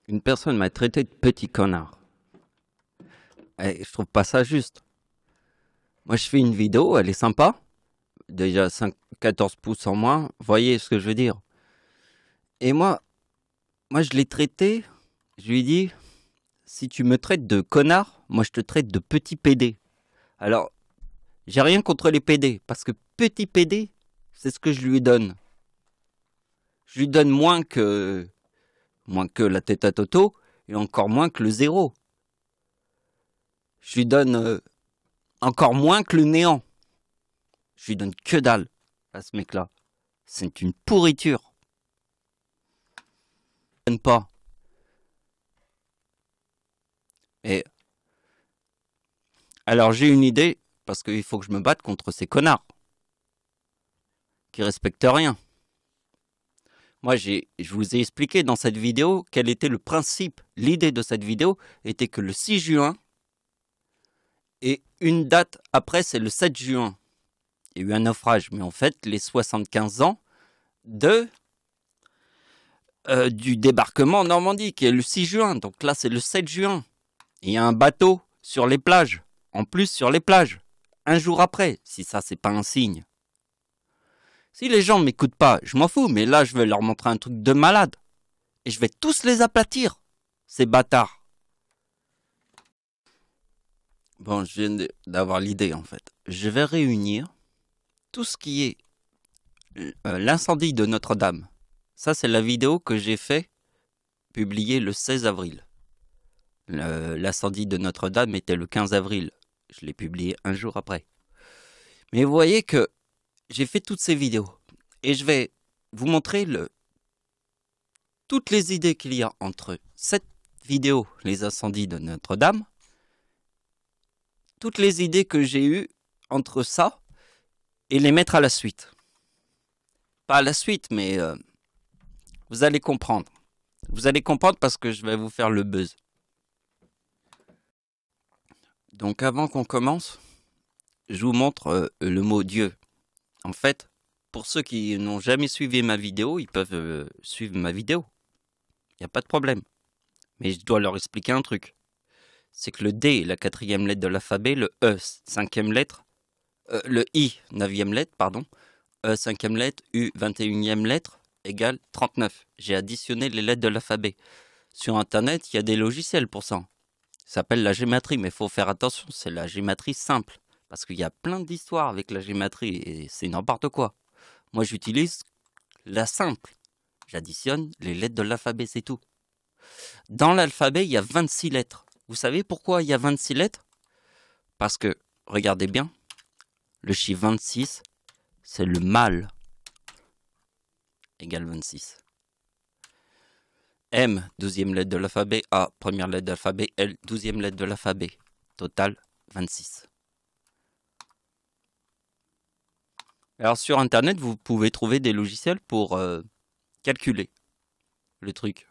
Une personne m'a traité de petit connard. Et je trouve pas ça juste. Moi, je fais une vidéo, elle est sympa. Déjà 14 pouces en moins. Vous voyez ce que je veux dire? Et moi, je l'ai traité. Je lui ai dit, si tu me traites de connard, moi, je te traite de petit PD. Alors, j'ai rien contre les PD. Parce que petit PD, c'est ce que je lui donne. Je lui donne moins que la tête à Toto. Et encore moins que le zéro. Je lui donne encore moins que le néant. Je lui donne que dalle à ce mec-là. C'est une pourriture. Je donne pas. Et alors j'ai une idée, parce qu'il faut que je me batte contre ces connards qui respectent rien. Moi, je vous ai expliqué dans cette vidéo quel était le principe. L'idée de cette vidéo était que le 6 juin, et une date après, c'est le 7 juin. Il y a eu un naufrage, mais en fait, les 75 ans du débarquement en Normandie, qui est le 6 juin. Donc là, c'est le 7 juin. Et il y a un bateau sur les plages. En plus, sur les plages. Un jour après, si ça, c'est pas un signe. Si les gens m'écoutent pas, je m'en fous, mais là, je vais leur montrer un truc de malade. Et je vais tous les aplatir, ces bâtards. Bon, je viens d'avoir l'idée, en fait. Je vais réunir tout ce qui est l'incendie de Notre-Dame. Ça, c'est la vidéo que j'ai fait publier le 16 avril. L'incendie de Notre-Dame était le 15 avril. Je l'ai publié un jour après. Mais vous voyez que j'ai fait toutes ces vidéos. Et je vais vous montrer toutes les idées qu'il y a entre cette vidéo, les incendies de Notre-Dame, toutes les idées que j'ai eues entre ça et les mettre à la suite. Pas à la suite, mais vous allez comprendre. Vous allez comprendre parce que je vais vous faire le buzz. Donc avant qu'on commence, je vous montre le mot Dieu. En fait, pour ceux qui n'ont jamais suivi ma vidéo, ils peuvent suivre ma vidéo. Il n'y a pas de problème. Mais je dois leur expliquer un truc. C'est que le D, la 4e lettre de l'alphabet, le E, 5e lettre, le I, 9e lettre, pardon, E, 5e lettre, U, 21e lettre, égale 39. J'ai additionné les lettres de l'alphabet. Sur Internet, il y a des logiciels pour ça. Ça s'appelle la gématrie, mais il faut faire attention, c'est la gématrie simple. Parce qu'il y a plein d'histoires avec la gématrie et c'est n'importe quoi. Moi, j'utilise la simple. J'additionne les lettres de l'alphabet, c'est tout. Dans l'alphabet, il y a 26 lettres. Vous savez pourquoi il y a 26 lettres? Parce que, regardez bien, le chiffre 26, c'est le mâle, égale 26. M, 12e lettre de l'alphabet, A, première lettre de l'alphabet, L, 12e lettre de l'alphabet. Total, 26. Alors sur Internet, vous pouvez trouver des logiciels pour calculer le truc.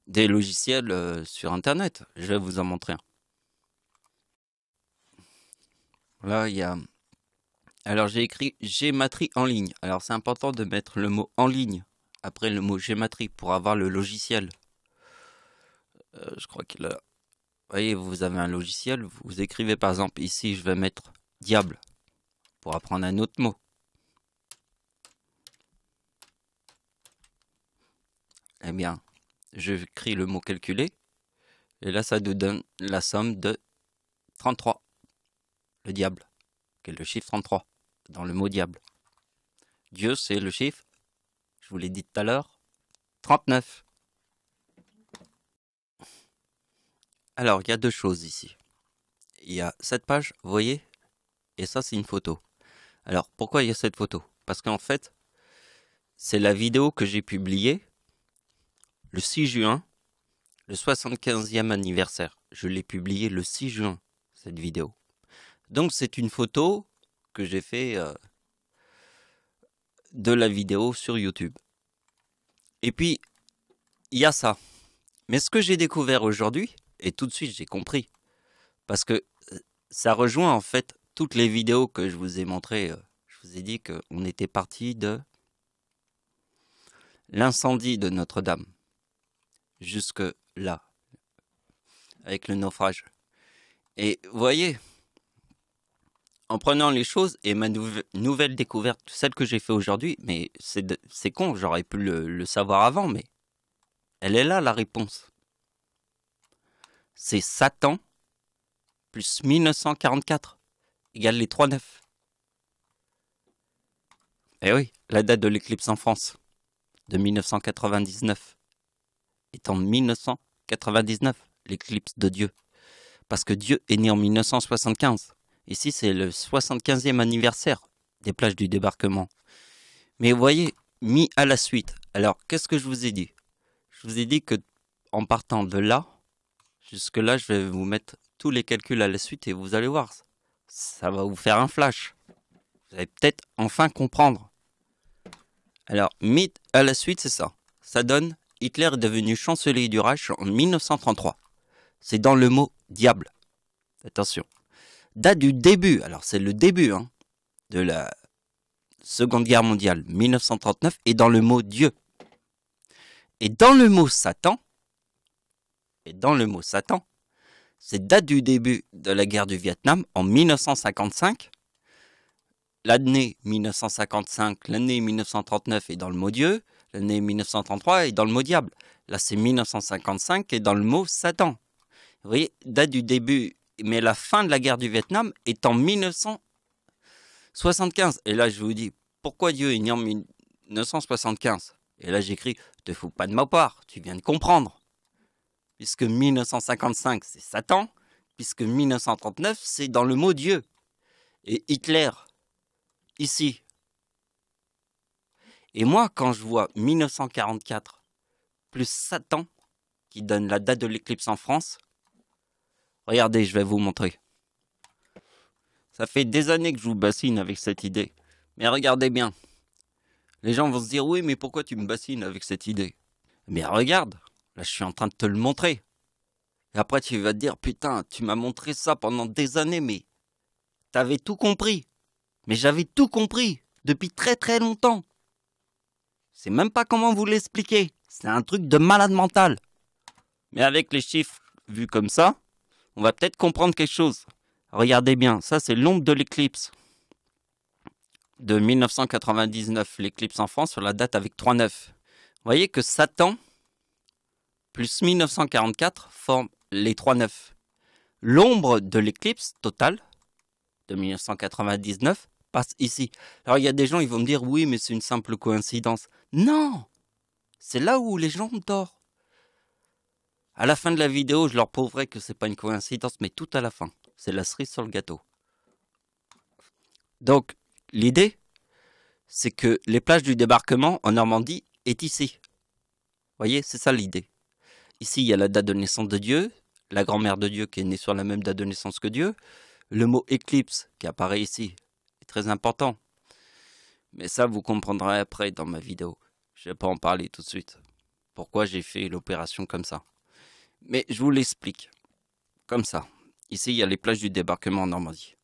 Des logiciels sur Internet. Je vais vous en montrer un. Là, il y a... Alors, j'ai écrit gématrie en ligne. Alors, c'est important de mettre le mot en ligne après le mot gématrie pour avoir le logiciel. Je crois qu'il a... Vous voyez, vous avez un logiciel, vous écrivez par exemple ici, je vais mettre diable pour apprendre un autre mot. Eh bien, j'écris le mot calculer et là, ça nous donne la somme de 33. Le diable, qui est le chiffre 33 dans le mot diable. Dieu, c'est le chiffre, je vous l'ai dit tout à l'heure, 39. Alors, il y a deux choses ici. Il y a cette page, vous voyez, et ça, c'est une photo. Alors, pourquoi il y a cette photo? Parce qu'en fait, c'est la vidéo que j'ai publiée le 6 juin, le 75e anniversaire. Je l'ai publiée le 6 juin, cette vidéo. Donc, c'est une photo que j'ai fait de la vidéo sur YouTube. Et puis, il y a ça. Mais ce que j'ai découvert aujourd'hui, et tout de suite j'ai compris, parce que ça rejoint en fait toutes les vidéos que je vous ai montrées. Je vous ai dit qu'on était parti de l'incendie de Notre-Dame. jusque là, avec le naufrage. Et vous voyez, en prenant les choses et ma nouvelle découverte, celle que j'ai fait aujourd'hui, mais c'est con, j'aurais pu le savoir avant, mais elle est là la réponse. C'est Satan plus 1944 égale les 3,9. Eh oui, la date de l'éclipse en France de 1999 est en 1999, l'éclipse de Dieu. Parce que Dieu est né en 1975. Ici, c'est le 75e anniversaire des plages du débarquement. Mais vous voyez, mis à la suite. Alors, qu'est-ce que je vous ai dit? Je vous ai dit que en partant de là, jusque là, je vais vous mettre tous les calculs à la suite et vous allez voir. Ça va vous faire un flash. Vous allez peut-être enfin comprendre. Alors, mis à la suite, c'est ça. Ça donne Hitler est devenu chancelier du Reich en 1933. C'est dans le mot diable. Attention. Date du début, alors c'est le début de la Seconde Guerre mondiale, 1939, et dans le mot Dieu. Et dans le mot Satan, c'est date du début de la guerre du Vietnam en 1955. L'année 1955, l'année 1939 est dans le mot Dieu, l'année 1933 est dans le mot diable. Là, c'est 1955 et dans le mot Satan. Vous voyez, date du début, mais la fin de la guerre du Vietnam est en 1975. Et là, je vous dis, pourquoi Dieu est né en 1975? Et là, j'écris, te fous pas de ma part, tu viens de comprendre. Puisque 1955, c'est Satan, puisque 1939, c'est dans le mot Dieu. Et Hitler, ici. Et moi, quand je vois 1944 plus Satan, qui donne la date de l'éclipse en France, regardez, je vais vous montrer. Ça fait des années que je vous bassine avec cette idée. Mais regardez bien. Les gens vont se dire, oui, mais pourquoi tu me bassines avec cette idée? Mais regarde, là je suis en train de te le montrer. Et après tu vas te dire, putain, tu m'as montré ça pendant des années, mais t'avais tout compris. Mais j'avais tout compris, depuis très très longtemps. C'est même pas comment vous l'expliquer. C'est un truc de malade mental. Mais avec les chiffres vus comme ça, on va peut-être comprendre quelque chose. Regardez bien, ça c'est l'ombre de l'éclipse de 1999, l'éclipse en France sur la date avec 3,9. Vous voyez que Satan plus 1944 forme les 3,9. L'ombre de l'éclipse totale de 1999 passe ici. Alors il y a des gens, ils vont me dire, oui, mais c'est une simple coïncidence. Non, c'est là où les gens ont tort. À la fin de la vidéo, je leur prouverai que c'est pas une coïncidence, mais tout à la fin. C'est la cerise sur le gâteau. Donc, l'idée, c'est que les plages du débarquement en Normandie est ici. Vous voyez, c'est ça l'idée. Ici, il y a la date de naissance de Dieu, la grand-mère de Dieu qui est née sur la même date de naissance que Dieu. Le mot éclipse qui apparaît ici est très important. Mais ça, vous comprendrez après dans ma vidéo. Je ne vais pas en parler tout de suite. Pourquoi j'ai fait l'opération comme ça. Mais je vous l'explique. Comme ça. Ici, il y a les plages du débarquement en Normandie.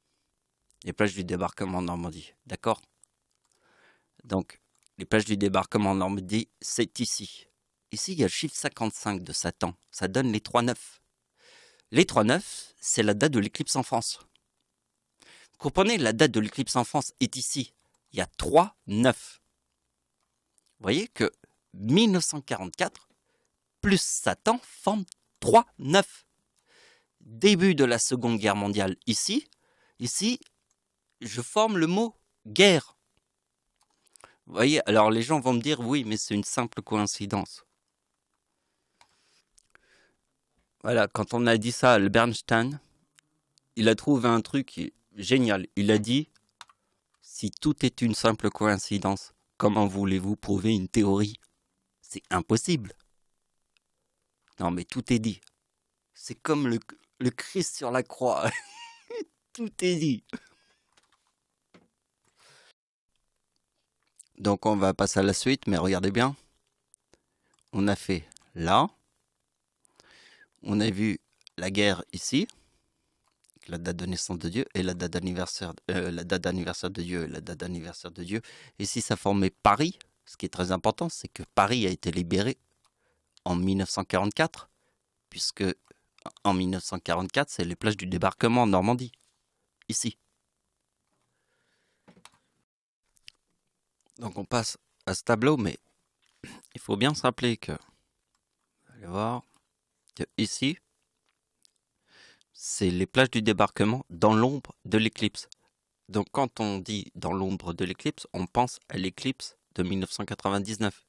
Les plages du débarquement en Normandie. D'accord? Donc, les plages du débarquement en Normandie, c'est ici. Ici, il y a le chiffre 55 de Satan. Ça donne les 3,9. Les 3,9, c'est la date de l'éclipse en France. Vous comprenez, la date de l'éclipse en France est ici. Il y a 3,9. Vous voyez que 1944 plus Satan forme 3,9. Début de la Seconde Guerre mondiale ici. Ici, je forme le mot guerre. Vous voyez, alors les gens vont me dire, oui, mais c'est une simple coïncidence. Voilà, quand on a dit ça à Albert Einstein, il a trouvé un truc génial. Il a dit, si tout est une simple coïncidence, comment voulez-vous prouver une théorie? C'est impossible. Non, mais tout est dit. C'est comme le Christ sur la croix. Tout est dit. Donc on va passer à la suite, mais regardez bien. On a fait là. On a vu la guerre ici, la date de naissance de Dieu et la date d'anniversaire de Dieu et la date d'anniversaire de Dieu. Ici, ça formait Paris. Ce qui est très important, c'est que Paris a été libéré en 1944, puisque en 1944, c'est les plages du débarquement en Normandie, ici. Donc on passe à ce tableau, mais il faut bien se rappeler que, allez voir, que ici, c'est les plages du débarquement dans l'ombre de l'éclipse. Donc quand on dit dans l'ombre de l'éclipse, on pense à l'éclipse de 1999.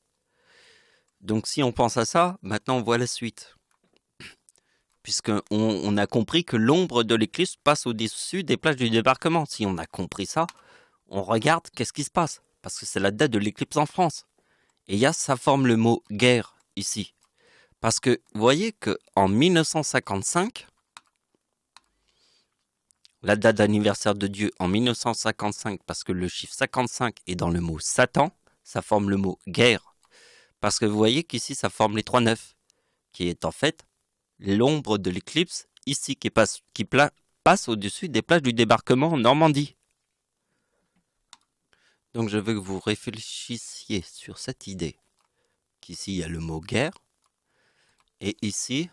Donc si on pense à ça, maintenant on voit la suite. Puisqu'on a compris que l'ombre de l'éclipse passe au-dessus des plages du débarquement. Si on a compris ça, on regarde qu'est-ce qui se passe. Parce que c'est la date de l'éclipse en France. Et ça forme le mot guerre ici. Parce que vous voyez qu'en 1955, la date d'anniversaire de Dieu en 1955, parce que le chiffre 55 est dans le mot Satan, ça forme le mot guerre. Parce que vous voyez qu'ici, ça forme les 3 9, qui est en fait l'ombre de l'éclipse ici, qui passe au-dessus des plages du débarquement en Normandie. Donc je veux que vous réfléchissiez sur cette idée, qu'ici, il y a le mot guerre, et ici,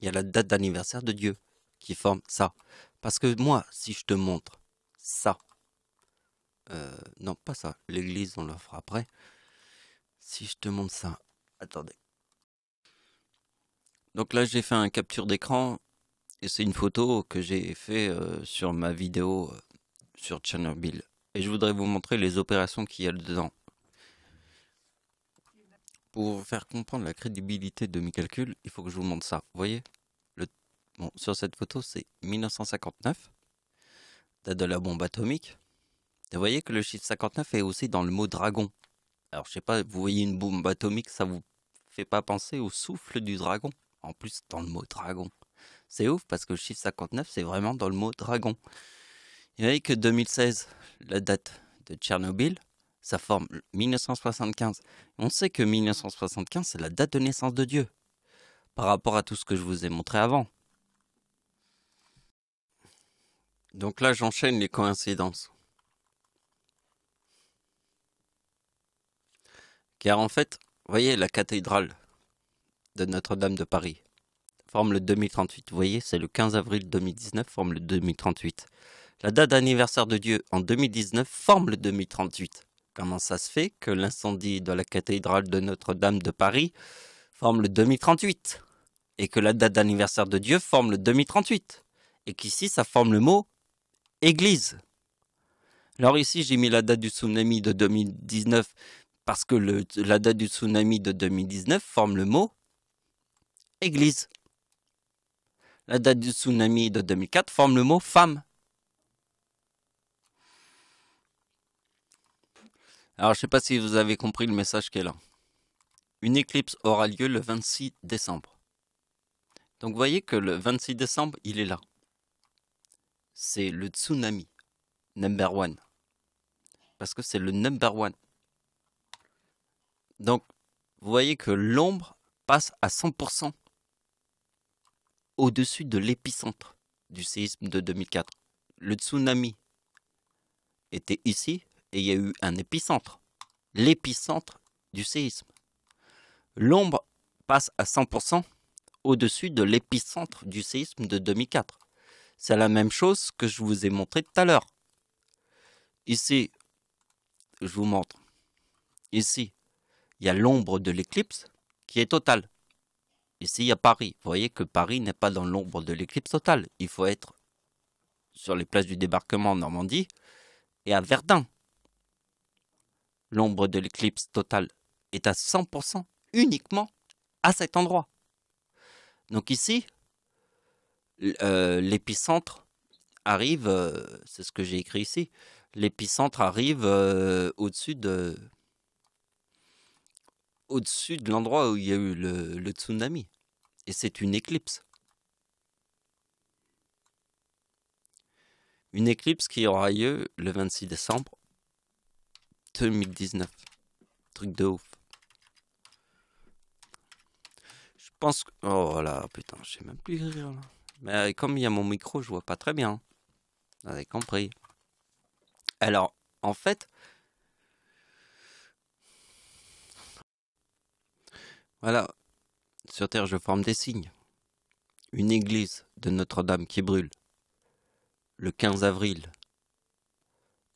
il y a la date d'anniversaire de Dieu, qui forme ça. Parce que moi, si je te montre ça, non, pas ça, l'église, on le fera après. Si je te montre ça, attendez. Donc là, j'ai fait un capture d'écran, et c'est une photo que j'ai fait sur ma vidéo sur Tchernobyl. Et je voudrais vous montrer les opérations qu'il y a dedans. Pour vous faire comprendre la crédibilité de mes calculs, il faut que je vous montre ça. Vous voyez, bon, sur cette photo, c'est 1959, date de la bombe atomique. Et vous voyez que le chiffre 59 est aussi dans le mot dragon. Alors, je sais pas, vous voyez une bombe atomique, ça vous fait pas penser au souffle du dragon? En plus, dans le mot dragon. C'est ouf parce que le chiffre 59, c'est vraiment dans le mot dragon. Et vous voyez que 2016, la date de Tchernobyl, ça forme 1975. On sait que 1975, c'est la date de naissance de Dieu. Par rapport à tout ce que je vous ai montré avant. Donc là, j'enchaîne les coïncidences. Car en fait, vous voyez la cathédrale de Notre-Dame de Paris forme le 2038. Vous voyez, c'est le 15 avril 2019, forme le 2038. La date d'anniversaire de Dieu en 2019 forme le 2038. Comment ça se fait que l'incendie de la cathédrale de Notre-Dame de Paris forme le 2038 et que la date d'anniversaire de Dieu forme le 2038 et qu'ici ça forme le mot Église. Alors ici j'ai mis la date du tsunami de 2019 parce que la date du tsunami de 2019 forme le mot Église. La date du tsunami de 2004 forme le mot femme. Alors je ne sais pas si vous avez compris le message qui est là. Une éclipse aura lieu le 26 décembre. Donc vous voyez que le 26 décembre, il est là. C'est le tsunami, number one. Parce que c'est le number one. Donc, vous voyez que l'ombre passe à 100% au-dessus de l'épicentre du séisme de 2004. Le tsunami était ici et il y a eu un épicentre. L'épicentre du séisme. L'ombre passe à 100% au-dessus de l'épicentre du séisme de 2004. C'est la même chose que je vous ai montré tout à l'heure. Ici, je vous montre. Ici, il y a l'ombre de l'éclipse qui est totale. Ici, il y a Paris. Vous voyez que Paris n'est pas dans l'ombre de l'éclipse totale. Il faut être sur les places du débarquement en Normandie et à Verdun. L'ombre de l'éclipse totale est à 100% uniquement à cet endroit. Donc ici, l'épicentre arrive, c'est ce que j'ai écrit ici, l'épicentre arrive au-dessus de l'endroit où il y a eu le tsunami. Et c'est une éclipse. Une éclipse qui aura lieu le 26 décembre 2019. Truc de ouf. Je pense que... Oh voilà, putain, je sais même plus écrire là. Mais comme il y a mon micro, je vois pas très bien. Vous avez compris. Alors, en fait... Voilà, sur Terre, je forme des signes. Une église de Notre-Dame qui brûle le 15 avril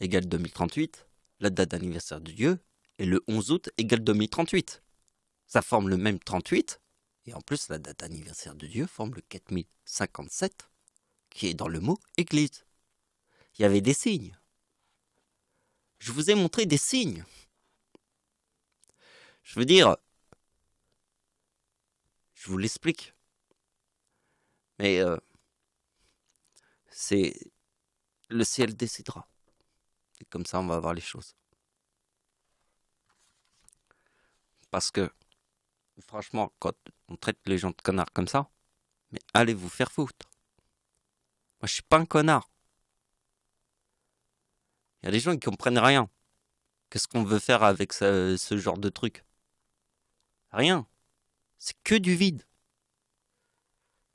égale 2038, la date d'anniversaire de Dieu, et le 11 août égale 2038. Ça forme le même 38, et en plus la date d'anniversaire de Dieu forme le 4057, qui est dans le mot église. Il y avait des signes. Je vous ai montré des signes. Je veux dire, je vous l'explique. Mais c'est le ciel décidera. Et comme ça, on va voir les choses. Parce que, franchement, quand on traite les gens de connards comme ça, mais allez vous faire foutre. Moi, je suis pas un connard. Il y a des gens qui comprennent rien. Qu'est-ce qu'on veut faire avec ce genre de truc? Rien. C'est que du vide.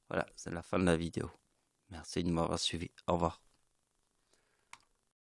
Voilà, c'est la fin de la vidéo. Merci de m'avoir suivi. Au revoir.